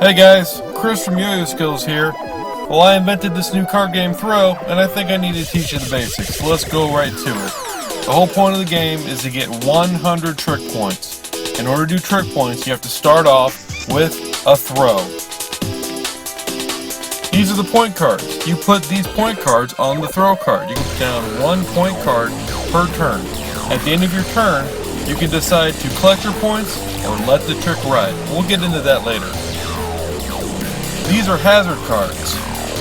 Hey guys, Chris from YoYo Skills here. Well, I invented this new card game Throw, and I think I need to teach you the basics, so let's go right to it. The whole point of the game is to get 100 trick points. In order to do trick points, you have to start off with a throw. These are the point cards. You put these point cards on the throw card. You can put down 1 point card per turn. At the end of your turn, you can decide to collect your points or let the trick ride. We'll get into that later. These are hazard cards.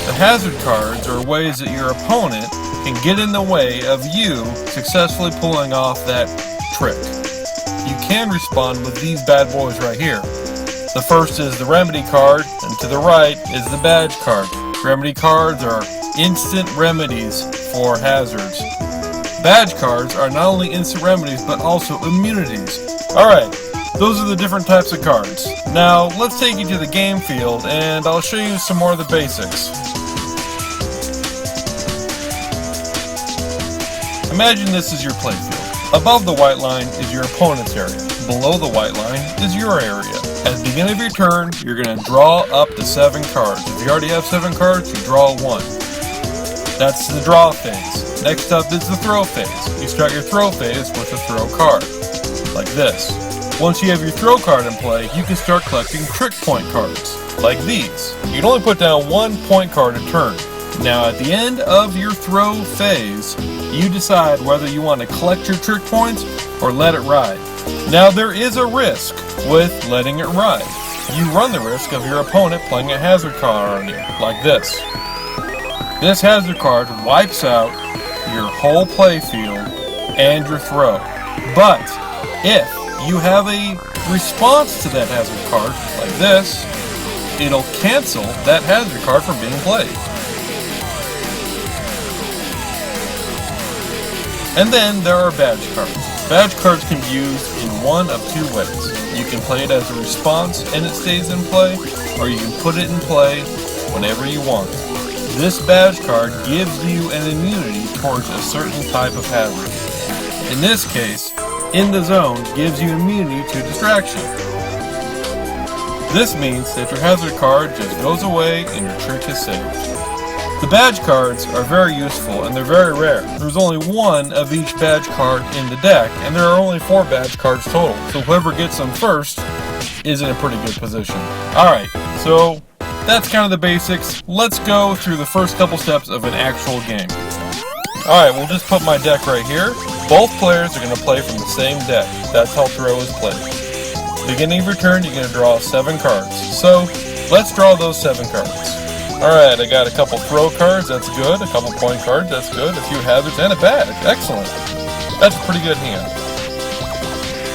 The hazard cards are ways that your opponent can get in the way of you successfully pulling off that trick. You can respond with these bad boys right here. The first is the remedy card, and to the right is the badge card. Remedy cards are instant remedies for hazards. Badge cards are not only instant remedies, but also immunities. Alright, those are the different types of cards. Now, let's take you to the game field, and I'll show you some more of the basics. Imagine this is your playfield. Above the white line is your opponent's area. Below the white line is your area. At the beginning of your turn, you're going to draw up to 7 cards. If you already have 7 cards, you draw 1. That's the draw phase. Next up is the throw phase. You start your throw phase with a throw card, like this. Once you have your throw card in play, you can start collecting trick point cards, like these. You can only put down 1 point card a turn. Now at the end of your throw phase, you decide whether you want to collect your trick points or let it ride. Now there is a risk with letting it ride. You run the risk of your opponent playing a hazard card on you, like this. This hazard card wipes out your whole playfield and your throw. But if you have a response to that hazard card, like this, it'll cancel that hazard card from being played. And then there are badge cards. Badge cards can be used in one of 2 ways. You can play it as a response and it stays in play, or you can put it in play whenever you want. This badge card gives you an immunity towards a certain type of hazard. In this case, in the zone gives you immunity to distraction. This means that your hazard card just goes away and your trick is saved. The badge cards are very useful and they're very rare. There's only 1 of each badge card in the deck, and there are only 4 badge cards total, so whoever gets them first is in a pretty good position. Alright, so that's kind of the basics. Let's go through the first couple steps of an actual game. Alright, we'll just put my deck right here. Both players are going to play from the same deck. That's how Throw is played. Beginning of your turn, you're going to draw 7 cards. So, let's draw those 7 cards. Alright, I got a couple throw cards, that's good. A couple point cards, that's good. A few hazards and a badge, excellent. That's a pretty good hand.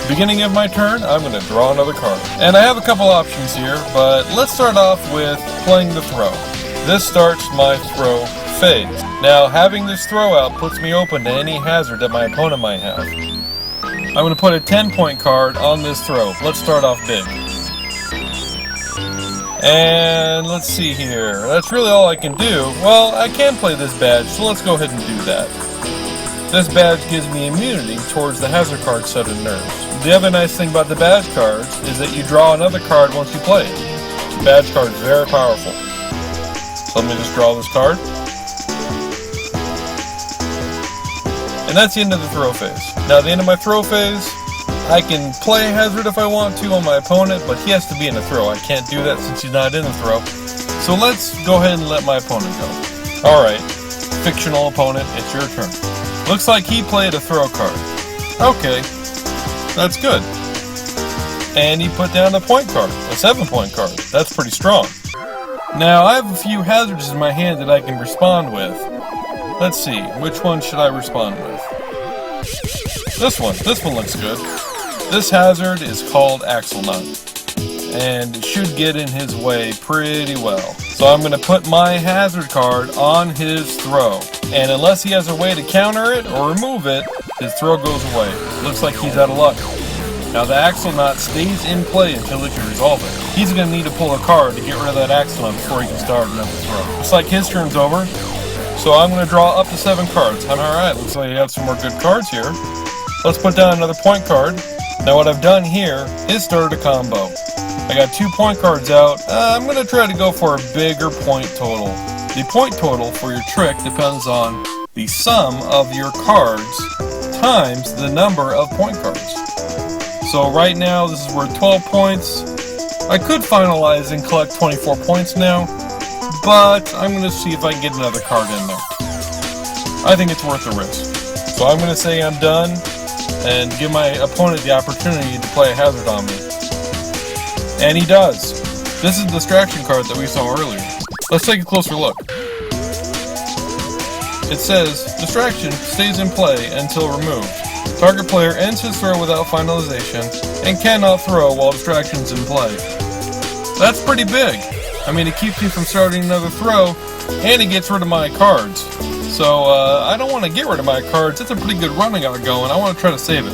Beginning of my turn, I'm going to draw another card. And I have a couple options here, but let's start off with playing the throw. This starts my throw phase. Now, having this throw out puts me open to any hazard that my opponent might have. I'm going to put a 10-point card on this throw. Let's start off big. And let's see here. That's really all I can do. Well, I can play this badge, so let's go ahead and do that. This badge gives me immunity towards the hazard card set of nerves. The other nice thing about the badge cards is that you draw another card once you play it. The badge card is very powerful. So let me just draw this card. And that's the end of the throw phase. Now at the end of my throw phase, I can play a hazard if I want to on my opponent, but he has to be in a throw. I can't do that since he's not in a throw. So let's go ahead and let my opponent go. Alright, fictional opponent, it's your turn. Looks like he played a throw card. Okay, that's good. And he put down a point card, a 7-point card. That's pretty strong. Now I have a few hazards in my hand that I can respond with. Let's see, which one should I respond with? This one looks good. This hazard is called Axle Knot, and it should get in his way pretty well. So I'm going to put my hazard card on his throw, and unless he has a way to counter it or remove it, his throw goes away. Looks like he's out of luck. Now the Axle Knot stays in play until he can resolve it. He's going to need to pull a card to get rid of that Axle Knot before he can start another throw. Looks like his turn's over, so I'm going to draw up to 7 cards. Alright, looks like you have some more good cards here. Let's put down another point card. Now what I've done here is started a combo. I got 2 point cards out. I'm going to try to go for a bigger point total. The point total for your trick depends on the sum of your cards times the number of point cards. So right now this is worth 12 points. I could finalize and collect 24 points now, but I'm going to see if I can get another card in there. I think it's worth the risk. So I'm going to say I'm done and give my opponent the opportunity to play a hazard on me. And he does. This is the distraction card that we saw earlier. Let's take a closer look. It says, distraction stays in play until removed. Target player ends his throw without finalization and cannot throw while distraction's in play. That's pretty big. I mean, it keeps me from starting another throw, and it gets rid of my cards. So, I don't want to get rid of my cards. It's a pretty good run I got going. I want to try to save it.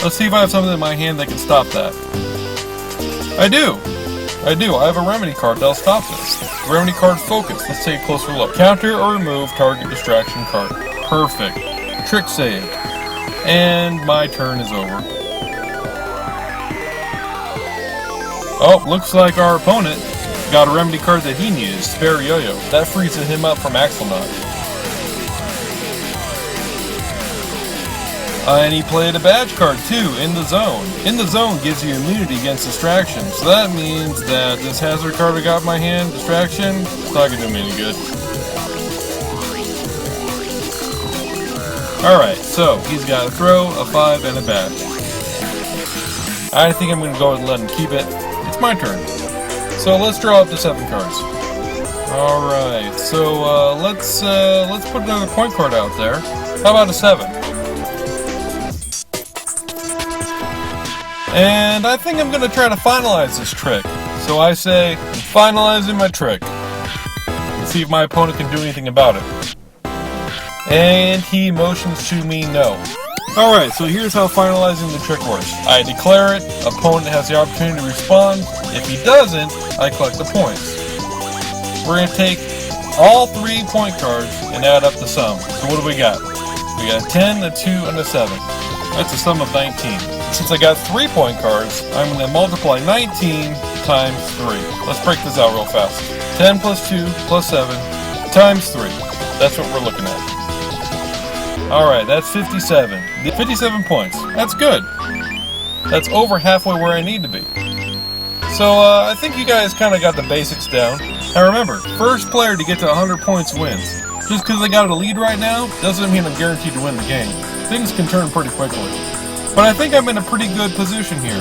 Let's see if I have something in my hand that can stop that. I do. I have a remedy card that'll stop this. Remedy card focus. Let's take a closer look. Counter or remove target distraction card. Perfect. Trick saved. And my turn is over. Oh, looks like our opponent got a remedy card that he needed. Spare Yo-Yo. That frees him up from Axle Knot. And he played a badge card too, In the Zone. In the Zone gives you immunity against distraction, so that means that this hazard card I got in my hand, distraction, it's not going to do me any good. Alright, so he's got a throw, a 5, and a badge. I think I'm going to go and let him keep it. It's my turn. So let's draw up to 7 cards. Alright, so let's put another point card out there. How about a 7? And I think I'm going to try to finalize this trick. So I say, I'm finalizing my trick. Let's see if my opponent can do anything about it. And he motions to me no. Alright, so here's how finalizing the trick works. I declare it, opponent has the opportunity to respond. If he doesn't, I collect the points. We're going to take all 3 point cards and add up the sum. So what do we got? We got a 10, a 2, and a 7. That's a sum of 19. Since I got 3 point cards, I'm going to multiply 19 times 3. Let's break this out real fast. 10 plus 2 plus 7 times 3. That's what we're looking at. Alright, that's 57. 57 points. That's good. That's over halfway where I need to be. So, I think you guys kind of got the basics down. Now remember, first player to get to 100 points wins. Just because I got a lead right now, doesn't mean I'm guaranteed to win the game. Things can turn pretty quickly. But I think I'm in a pretty good position here.